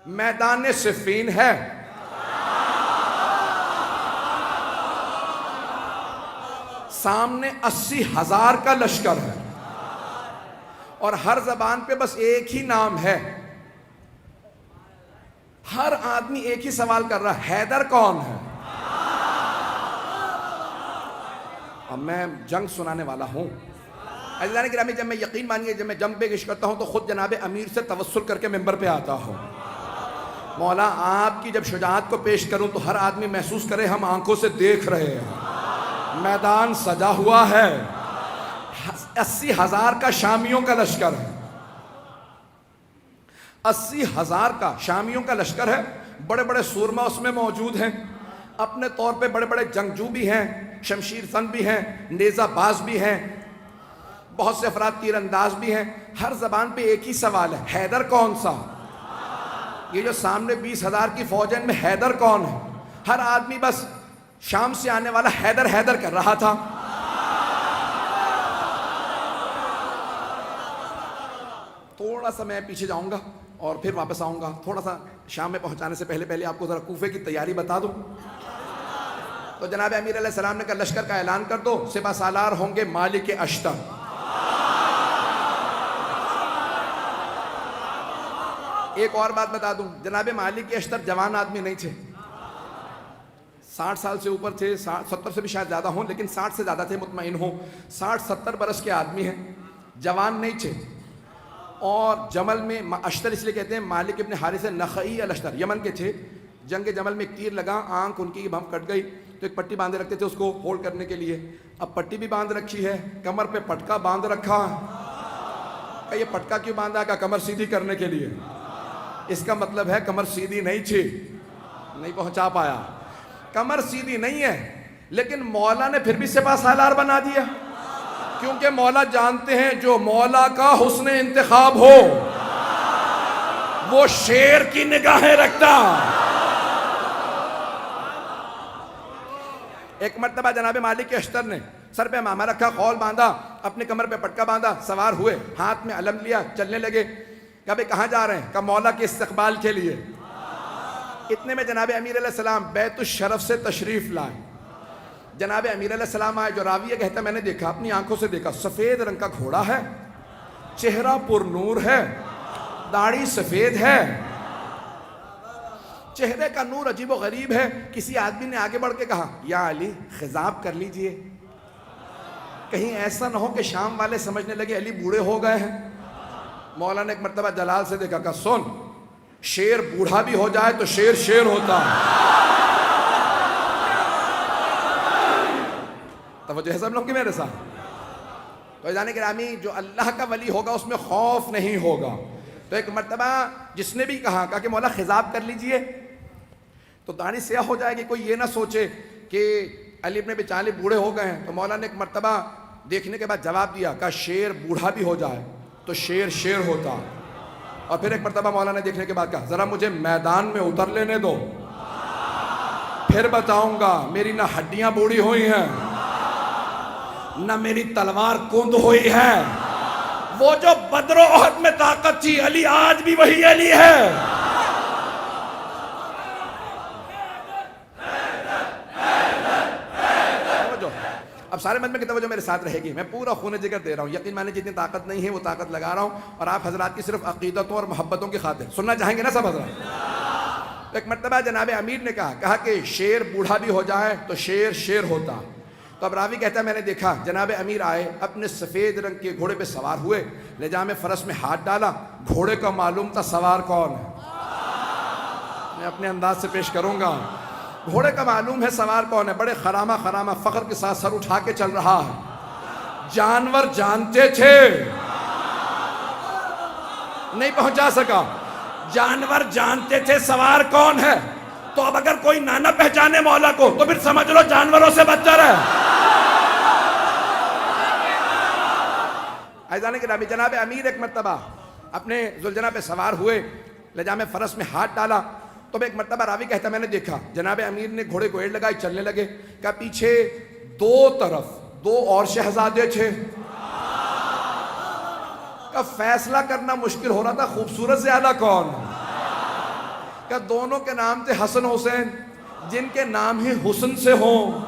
میدان صفین ہے، سامنے 80,000 کا لشکر ہے، اور ہر زبان پہ بس ایک ہی نام ہے. ہر آدمی ایک ہی سوال کر رہا ہے، حیدر کون ہے؟ اب میں جنگ سنانے والا ہوں. عزیزان گرامی، جب میں یقین مانیے جب میں جنگ پیش کرتا ہوں تو خود جناب امیر سے توسل کر کے ممبر پہ آتا ہوں. مولا آپ کی جب شجاعت کو پیش کروں تو ہر آدمی محسوس کرے ہم آنکھوں سے دیکھ رہے ہیں. میدان سجا ہوا ہے، 80,000 کا شامیوں کا لشکر ہے، 80,000 کا شامیوں کا لشکر ہے. بڑے بڑے سورما اس میں موجود ہیں، اپنے طور پہ بڑے بڑے جنگجو بھی ہیں، شمشیر زن بھی ہیں، نیزہ باز بھی ہیں، بہت سے افراد تیر انداز بھی ہیں. ہر زبان پہ ایک ہی سوال ہے، حیدر کون سا؟ یہ جو سامنے 20,000 کی فوج ہے ان میں حیدر کون ہے؟ ہر آدمی بس شام سے آنے والا حیدر حیدر کر رہا تھا. تھوڑا سا میں پیچھے جاؤں گا اور پھر واپس آؤں گا. تھوڑا سا شام میں پہنچانے سے پہلے آپ کو ذرا کوفے کی تیاری بتا دوں. تو جناب امیر علیہ السلام نے کہا لشکر کا اعلان کر دو، سپہ سالار ہوں گے مالک اشتر. ایک اور بات بتا دوں، جناب مالک اشتر جوان آدمی نہیں تھے، 60 سال سے اوپر تھے، 70 سے بھی شاید زیادہ ہوں، لیکن 60 سے زیادہ تھے مطمئن ہوں. 60-70 برس کے آدمی ہیں، جوان نہیں تھے. اور جمل میں اشتر اس لیے کہتے ہیں، مالک ابن حارث نخعی الاشتر یمن کے تھے. جنگ جمل میں ایک تیر لگا، آنکھ ان کی بم کٹ گئی، تو ایک پٹی باندھے رکھتے تھے اس کو ہولڈ کرنے کے لیے. اب پٹی بھی باندھ رکھی ہے، کمر پہ پٹکا باندھ رکھا. کہ یہ پٹکا کیوں باندھا؟ کہ کمر سیدھی کرنے کے لیے. اس کا مطلب ہے کمر سیدھی نہیں تھی. نہیں پہنچا پایا. کمر سیدھی نہیں ہے، لیکن مولا نے پھر بھی سپہ سالار بنا دیا، کیونکہ مولا جانتے ہیں جو مولا کا حسن انتخاب ہو وہ شیر کی نگاہیں رکھتا. ایک مرتبہ جناب مالک اشتر نے سر پہ امامہ رکھا، خول باندھا، اپنے کمر پہ پٹکا باندھا، سوار ہوئے، ہاتھ میں علم لیا، چلنے لگے. کہا بھئی کہاں جا رہے ہیں؟ کہا مولا کے استقبال کے لیے. اتنے میں جناب امیر علیہ السلام بیت الشرف سے تشریف لائے. جناب امیر علیہ السلام آئے. جو راوی کہتا ہے میں نے دیکھا، اپنی آنکھوں سے دیکھا، سفید رنگ کا گھوڑا ہے، چہرہ پر نور ہے، داڑھی سفید ہے، چہرے کا نور عجیب و غریب ہے. کسی آدمی نے آگے بڑھ کے کہا یا علی خضاب کر لیجئے، کہیں ایسا نہ ہو کہ شام والے سمجھنے لگے علی بوڑھے ہو گئے ہیں. مولا نے ایک مرتبہ جلال سے دیکھا، کہا سن، شیر بوڑھا بھی ہو جائے تو شیر شیر ہوتا ہے. توجہ ہے سب لوگ کی میرے ساتھ؟ تو جانے گرامی، جو اللہ کا ولی ہوگا اس میں خوف نہیں ہوگا. تو ایک مرتبہ جس نے بھی کہا کہ مولا خضاب کر لیجئے تو داڑھی سیاہ ہو جائے گی، کوئی یہ نہ سوچے کہ علی ابن ابی طالب بوڑھے ہو گئے ہیں. تو مولا نے ایک مرتبہ دیکھنے کے بعد جواب دیا، کہا شیر بوڑھا بھی ہو جائے تو شیر شیر ہوتا. اور پھر ایک مرتبہ مولا نے دیکھنے کے بعد کہا ذرا مجھے میدان میں اتر لینے دو، پھر بتاؤں گا. میری نہ ہڈیاں بوڑھی ہوئی ہیں نہ میری تلوار کند ہوئی ہے. وہ جو بدر و احد میں طاقت تھی، علی آج بھی وہی علی ہے. اب سارے مجمع کی توجہ میرے ساتھ رہے گی. میں پورا خون جگر دے رہا ہوں، یقین مانے جتنی طاقت نہیں ہے وہ طاقت لگا رہا ہوں، اور آپ حضرات کی صرف عقیدتوں اور محبتوں کی خاطر سننا چاہیں گے نا سب حضرات. ایک مرتبہ جناب امیر نے کہا کہ شیر بوڑھا بھی ہو جائے تو شیر شیر ہوتا. تو اب راوی کہتا ہے میں نے دیکھا جناب امیر آئے، اپنے سفید رنگ کے گھوڑے پہ سوار ہوئے، لجام فرس میں ہاتھ ڈالا. گھوڑے کا معلوم تھا سوار کون ہے، میں اپنے انداز سے پیش کروں گا. گھوڑے کا معلوم ہے سوار کون ہے، بڑے خرامہ خرامہ فخر کے ساتھ سر اٹھا کے چل رہا ہے. جانور جانتے تھے، نہیں پہنچا سکا. جانور جانتے تھے سوار کون ہے. تو اب اگر کوئی نہ پہچانے مولا کو تو پھر سمجھ لو جانوروں سے بدتر ہے. عزیزان گرامی، جناب امیر ایک مرتبہ اپنے ذوالجناح پہ سوار ہوئے، لجام فرس میں ہاتھ ڈالا. تو ایک مرتبہ راوی کہتا میں نے دیکھا جناب امیر نے گھوڑے کو ایڑ لگائی، چلنے لگے. کہ پیچھے دو طرف دو اور شہزادے تھے. کا فیصلہ کرنا مشکل ہو رہا تھا خوبصورت زیادہ کون. کہ دونوں کے نام تھے حسن حسین، جن کے نام ہی حسن سے ہوں۔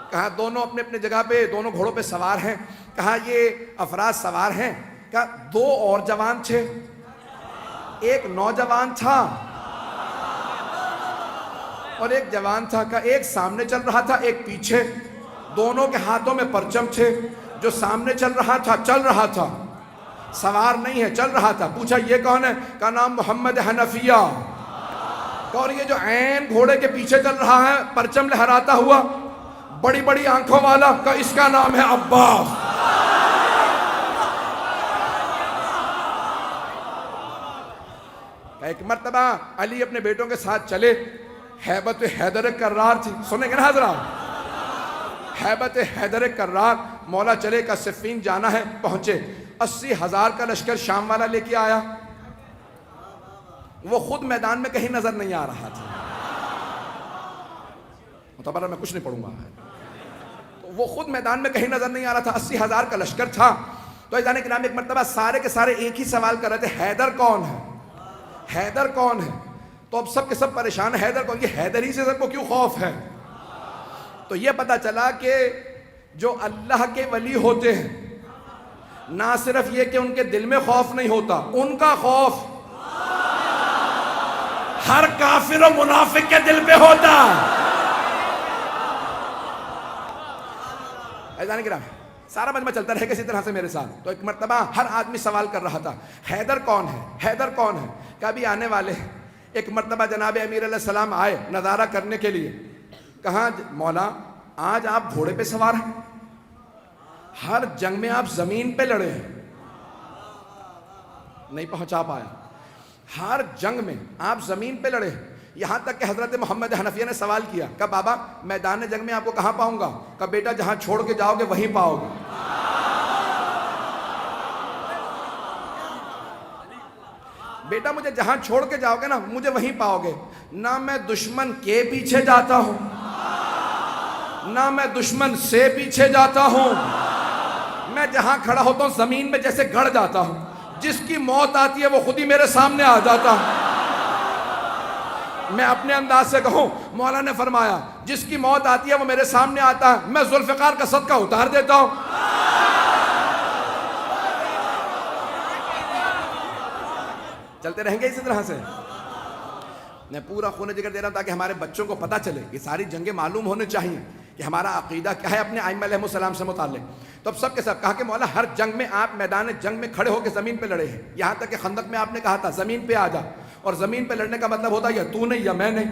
کہا دونوں اپنے اپنے جگہ پہ دونوں گھوڑوں پہ سوار ہیں۔ کہا یہ افراد سوار ہیں، کہا دو اور جوان تھے، ایک نوجوان تھا اور ایک جوان تھا۔ کہا ایک سامنے چل رہا تھا، ایک پیچھے، دونوں کے ہاتھوں میں پرچم تھے۔ جو سامنے چل رہا تھا سوار نہیں ہے، چل رہا تھا۔ پوچھا یہ کون ہے؟ کہا نام محمد حنفیہ۔ اور یہ جو عین گھوڑے کے پیچھے چل رہا ہے پرچم لہراتا ہوا، بڑی بڑی آنکھوں والا، کہا اس کا نام ہے عباس۔ ایک مرتبہ علی اپنے بیٹوں کے ساتھ چلے، ہیبت حیدر کرار تھی، سنیں گے نا حضرات؟ ہیبت حیدر کرار، مولا چلے کا صفین جانا ہے، پہنچے۔ 80,000 کا لشکر شام والا لے کے آیا، وہ خود میدان میں کہیں نظر نہیں آ رہا تھا۔ متبرہ میں کچھ نہیں پڑھوں گا، وہ خود میدان میں کہیں نظر نہیں آ رہا تھا، 80,000 کا لشکر تھا۔ تو عزیزان کرام ایک مرتبہ سارے کے سارے ایک ہی سوال کر رہے تھے، حیدر کون ہے؟ حیدر کون ہے؟ تو اب سب کے سب پریشان ہیں، حیدر کون؟ یہ حیدر ہی سے سب کو کیوں خوف ہے؟ تو یہ پتا چلا کہ جو اللہ کے ولی ہوتے ہیں، نہ صرف یہ کہ ان کے دل میں خوف نہیں ہوتا، ان کا خوف ہر کافر و منافق کے دل پہ ہوتا۔ عزیزان کرام سارا مجمع چلتا رہے کسی طرح سے میرے ساتھ۔ تو ایک مرتبہ ہر آدمی سوال کر رہا تھا، حیدر کون ہے؟ حیدر کون ہے؟ کبھی آنے والے۔ ایک مرتبہ جناب امیر علیہ السلام آئے نظارہ کرنے کے لیے۔ کہاں مولا آج آپ گھوڑے پہ سوار ہیں، ہر جنگ میں آپ زمین پہ لڑے ہیں۔ نہیں پہنچا پایا، ہر جنگ میں آپ زمین پہ لڑے ہیں، یہاں تک کہ حضرت محمد حنفیہ نے سوال کیا کہ بابا میدان جنگ میں آپ کو کہاں پاؤں گا؟ کہ بیٹا جہاں چھوڑ کے جاؤ گے وہیں پاؤ گے۔ بیٹا مجھے جہاں چھوڑ کے جاؤ گے نا مجھے وہیں پاؤ گے۔ نہ میں دشمن کے پیچھے جاتا ہوں، نہ میں دشمن سے پیچھے جاتا ہوں، میں جہاں کھڑا ہوتا ہوں زمین میں جیسے گڑ جاتا ہوں، جس کی موت آتی ہے وہ خود ہی میرے سامنے آ جاتا ہے۔ میں اپنے انداز سے کہوں، مولا نے فرمایا جس کی موت آتی ہے وہ میرے سامنے آتا ہے، میں ذوالفقار کا صدقہ اتار دیتا ہوں۔ چلتے رہیں گے اسی طرح سے۔ میں پورا خون جگر دے رہا ہوں تاکہ ہمارے بچوں کو پتہ چلے، یہ ساری جنگیں معلوم ہونے چاہیے کہ ہمارا عقیدہ کیا ہے اپنے ائمہ علیہ السلام سے متعلق۔ تو اب سب کے سب کہا کہ مولا ہر جنگ میں آپ میدان جنگ میں کھڑے ہو کے زمین پہ لڑے ہیں، یہاں تک کہ خندق میں آپ نے کہا تھا زمین پہ آ جا، اور زمین پہ لڑنے کا مطلب ہوتا ہے یا تو نہیں یا میں نہیں۔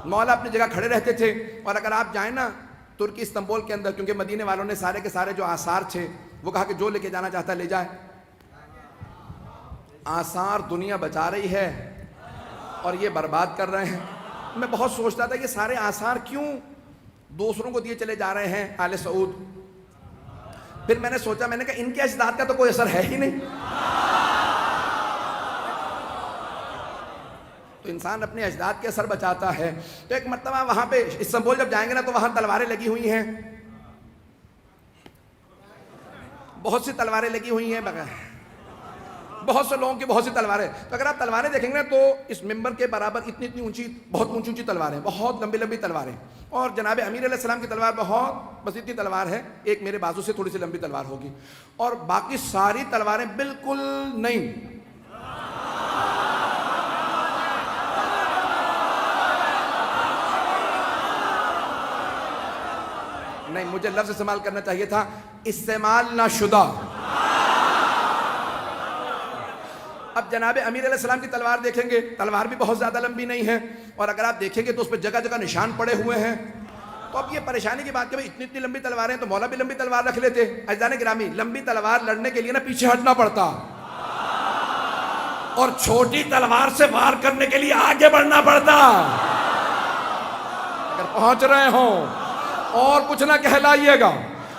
مولا اپنی جگہ کھڑے رہتے تھے، اور اگر آپ جائیں نا ترکی استنبول کے اندر، کیونکہ مدینے والوں نے سارے کے سارے جو آثار تھے وہ کہا کہ جو لے کے جانا چاہتا ہے لے جائے۔ آثار دنیا بچا رہی ہے اور یہ برباد کر رہے ہیں۔ میں بہت سوچتا تھا یہ سارے آثار کیوں دوسروں کو دیے چلے جا رہے ہیں آل سعود۔ پھر میں نے سوچا، میں نے کہا ان کے اجداد کا تو کوئی اثر ہے ہی نہیں، تو انسان اپنے اجداد کے اثر بچاتا ہے۔ تو ایک مرتبہ وہاں پہ استنبول جب جائیں گے نا تو وہاں تلواریں لگی ہوئی ہیں، بہت سی تلواریں لگی ہوئی ہیں، بہت سے لوگوں کی بہت سی تلواریں۔ تو اگر آپ تلواریں دیکھیں گے نا تو اس ممبر کے برابر اتنی اتنی اونچی، بہت اونچی اونچی تلواریں، بہت لمبی لمبی تلواریں، اور جناب امیر علیہ السلام کی تلوار بہت بس اتنی تلوار ہے، ایک میرے بازو سے تھوڑی سی لمبی تلوار ہوگی، اور باقی ساری تلواریں بالکل نہیں۔ نہیں، مجھے لفظ استعمال کرنا چاہیے تھا استعمال نہ شدہ۔ اب جناب امیر علیہ السلام کی تلوار دیکھیں گے، تلوار بھی بہت زیادہ لمبی نہیں ہے، اور اگر آپ دیکھیں گے تو اس پہ جگہ جگہ نشان پڑے ہوئے ہیں۔ تو اب یہ پریشانی کی بات کہ اتنی اتنی لمبی تلواریں، تو مولا بھی لمبی تلوار رکھ لیتے۔ عزیزان گرامی لمبی تلوار لڑنے کے لیے نا پیچھے ہٹنا پڑتا، اور چھوٹی تلوار سے وار کرنے کے لیے آگے بڑھنا پڑتا۔ اگر پہنچ رہے ہوں اور کچھ نہ کہلائیے گا۔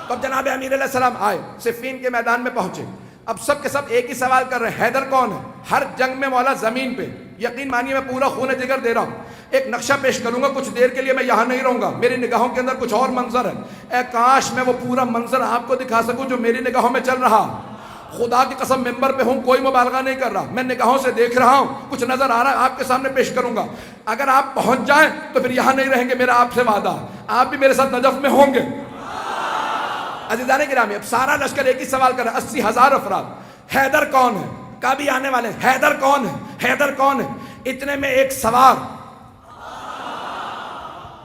تو اب جناب امیر علیہ السلام آئے، صفین کے میدان میں پہنچے۔ اب سب کے سب ایک ہی سوال کر رہے ہیں، حیدر کون ہے؟ ہر جنگ میں مولا زمین پہ، یقین مانیے میں پورا خون جگر دے رہا ہوں۔ ایک نقشہ پیش کروں گا، کچھ دیر کے لیے میں یہاں نہیں رہوں گا، میری نگاہوں کے اندر کچھ اور منظر ہے، اے کاش میں وہ پورا منظر آپ کو دکھا سکوں جو میری نگاہوں میں چل رہا۔ خدا کی قسم ممبر پہ ہوں، کوئی مبالغہ نہیں کر رہا، میں نگاہوں سے دیکھ رہا ہوں، کچھ نظر آ رہا ہے، آپ کے سامنے پیش کروں گا۔ اگر آپ پہنچ جائیں تو پھر یہاں نہیں رہیں گے، میرا آپ سے وعدہ، آپ بھی میرے ساتھ نجف میں ہوں گے۔ عزیزان گرامی، اب سارا لشکر ایک ہی سوال کر رہا ہے، 80,000 افراد، حیدر کون ہے؟ کبھی آنے والے، حیدر کون ہے؟ حیدر کون ہے؟ اتنے میں ایک سوار،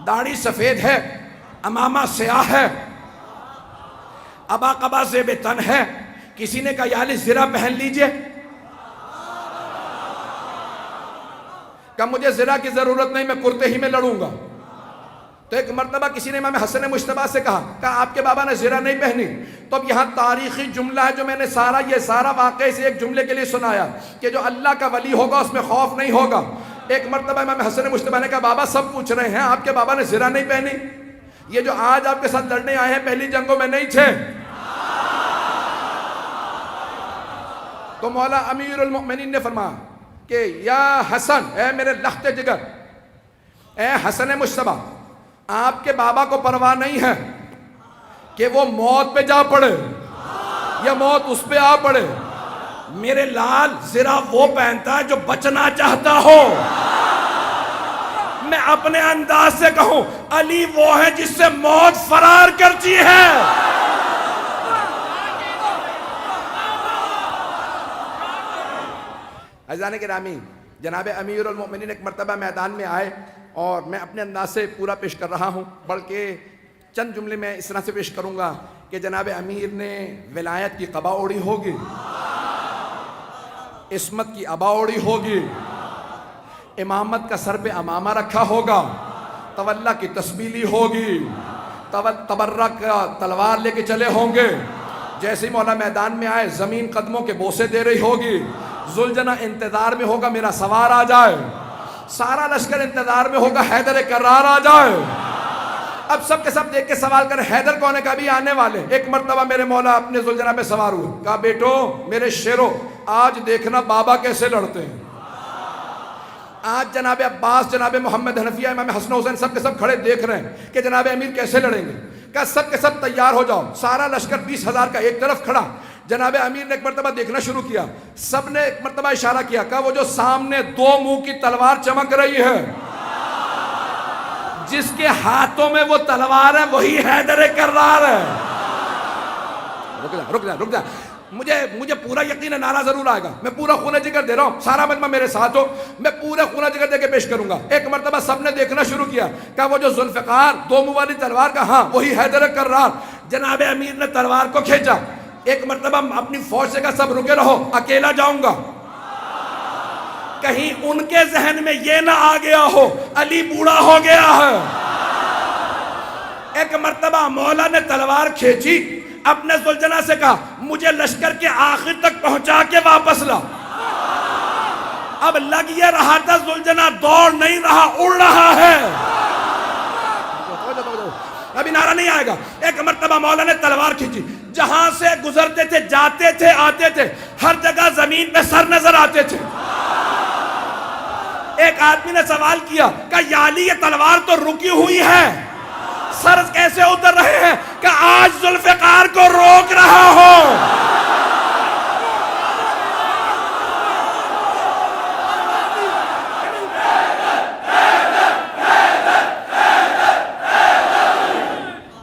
داڑھی سفید ہے، امامہ سیاہ ہے، ابا قبا زیب تن ہے، کسی نے کہا یا علی زرہ پہن لیجئے، کہ مجھے زرہ کی ضرورت نہیں، میں کرتے ہی میں لڑوں گا۔ تو ایک مرتبہ کسی نے امام حسن مجتبیٰ سے کہا آپ کے بابا نے زرہ نہیں پہنی۔ تو اب یہاں تاریخی جملہ ہے جو میں نے یہ سارا واقعہ سے ایک جملے کے لیے سنایا کہ جو اللہ کا ولی ہوگا اس میں خوف نہیں ہوگا۔ ایک مرتبہ امام حسن مجتبیٰ نے کہا بابا سب پوچھ رہے ہیں آپ کے بابا نے زرہ نہیں پہنی، یہ جو آج آپ کے ساتھ لڑنے آئے ہیں پہلی جنگوں میں نہیں تھے۔ تو مولا امیر المؤمنین نے فرمایا کہ یا حسن، اے میرے لخت جگر، اے حسن مجتبیٰ، آپ کے بابا کو پرواہ نہیں ہے کہ وہ موت پہ جا پڑے یا موت اس پہ آ پڑے، میرے لال زرہ وہ پہنتا ہے جو بچنا چاہتا ہو۔ میں اپنے انداز سے کہوں علی وہ ہے جس سے موت فرار کرتی ہے۔ عزیزان گرامی، جناب امیر المؤمنین ایک مرتبہ میدان میں آئے اور میں اپنے انداز سے پورا پیش کر رہا ہوں، بلکہ چند جملے میں اس طرح سے پیش کروں گا کہ جناب امیر نے ولایت کی قبا اوڑی ہوگی، عصمت کی ابا اوڑی ہوگی، امامت کا سر پہ امامہ رکھا ہوگا، تولا کی تسبیح لی ہوگی، تبرک تلوار لے کے چلے ہوں گے، جیسے ہی مولا میدان میں آئے زمین قدموں کے بوسے دے رہی ہوگی، ذوالجناح انتظار میں ہوگا میرا سوار آ جائے، سارا لشکر انتظار میں ہوگا حیدر کرار آ جائے۔ اب سب کے سب دیکھ کے سوال کر حیدر کون ہے؟ کبھی آنے والے۔ ایک مرتبہ میرے مولا اپنے ذوالجناح پہ سوار ہوئے، کہا بیٹو میرے شیرو آج دیکھنا بابا کیسے لڑتے ہیں۔ آج جناب عباس، جناب محمد حنفیہ، امام حسن حسین سب کے سب کھڑے دیکھ رہے ہیں کہ جناب امیر کیسے لڑیں گے۔ کہا سب کے سب تیار ہو جاؤ، سارا لشکر 20,000 کا ایک طرف کھڑا۔ جناب امیر نے ایک مرتبہ دیکھنا شروع کیا، سب نے ایک مرتبہ اشارہ کیا، کہا وہ جو سامنے دو منہ کی تلوار چمک رہی ہے، جس کے ہاتھوں میں وہ تلوار ہے وہی حیدر کرار ہے۔ رک جا، مجھے پورا یقین ہے نعرہ ضرور آئے گا، میں پورا خونہ جگر دے رہا ہوں، سارا مجمع میرے ساتھ ہو، میں پورا خونہ جگر دے کے پیش کروں گا۔ ایک مرتبہ سب نے دیکھنا شروع کیا، کہا وہ جو ذوالفقار دو منہ والی تلوار کا، ہاں وہی حیدر کرار۔ جناب امیر نے تلوار کو کھینچا، ایک مرتبہ اپنی فوج سے کہا سب رکے رہو، اکیلا جاؤں گا، کہیں ان کے ذہن میں یہ نہ آ گیا ہو علی بوڑھا ہو گیا ہے۔ ایک مرتبہ مولا نے تلوار کھینچی، اپنے ذوالجناح سے کہا مجھے لشکر کے آخر تک پہنچا کے واپس لا۔ اب لگ یہ رہا تھا ذوالجناح دوڑ نہیں رہا، اڑ رہا ہے۔ ابھی نعرہ نہیں آئے گا۔ ایک مرتبہ مولا نے تلوار کھینچی، جہاں سے گزرتے تھے، جاتے تھے، آتے تھے، ہر جگہ زمین پہ سر نظر آتے تھے۔ ایک آدمی نے سوال کیا کہ یا علی یہ تلوار تو رکی ہوئی ہے، سر کیسے اتر رہے ہیں؟ کہ آج ذوالفقار کو روک رہا ہو۔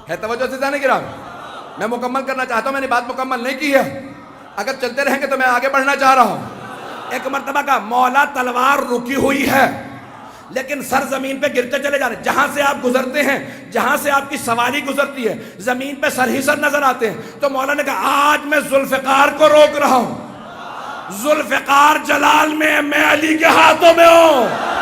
ہے توجہ سے جانے گرام، میں مکمل کرنا چاہتا ہوں، میں نے بات مکمل نہیں کی ہے، اگر چلتے رہیں گے تو میں آگے بڑھنا چاہ رہا ہوں۔ ایک مرتبہ کا مولا تلوار رکی ہوئی ہے لیکن سر زمین پہ گرتے چلے جا رہے ہیں، جہاں سے آپ گزرتے ہیں، جہاں سے آپ کی سواری گزرتی ہے، زمین پہ سر ہی سر نظر آتے ہیں۔ تو مولا نے کہا آج میں ذوالفقار کو روک رہا ہوں، ذوالفقار جلال میں علی کے ہاتھوں میں ہوں۔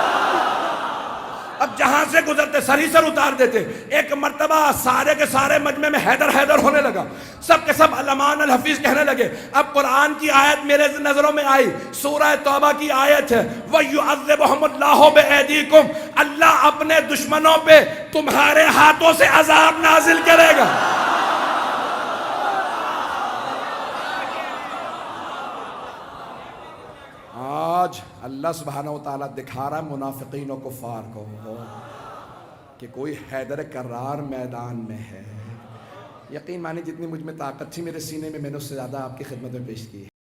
اب جہاں سے گزرتے سر ہی سر اتار دیتے۔ ایک مرتبہ سارے کے سارے مجمع میں حیدر حیدر ہونے لگا، سب کے سب علمان الحفیظ کہنے لگے۔ اب قرآن کی آیت میرے نظروں میں آئی، سورہ توبہ کی آیت ہے، وَيُعَذِّبُهُمُ اللَّهُ بِأَيْدِيكُمْ، اللہ اپنے دشمنوں پہ تمہارے ہاتھوں سے عذاب نازل کرے گا۔ آج اللہ سبحانہ وتعالیٰ دکھا رہا ہے منافقین و کفار کو کہ کوئی حیدر کرار میدان میں ہے، یقین مانی جتنی مجھ میں طاقت تھی میرے سینے میں، میں نے اس سے زیادہ آپ کی خدمت میں پیش کی ہے۔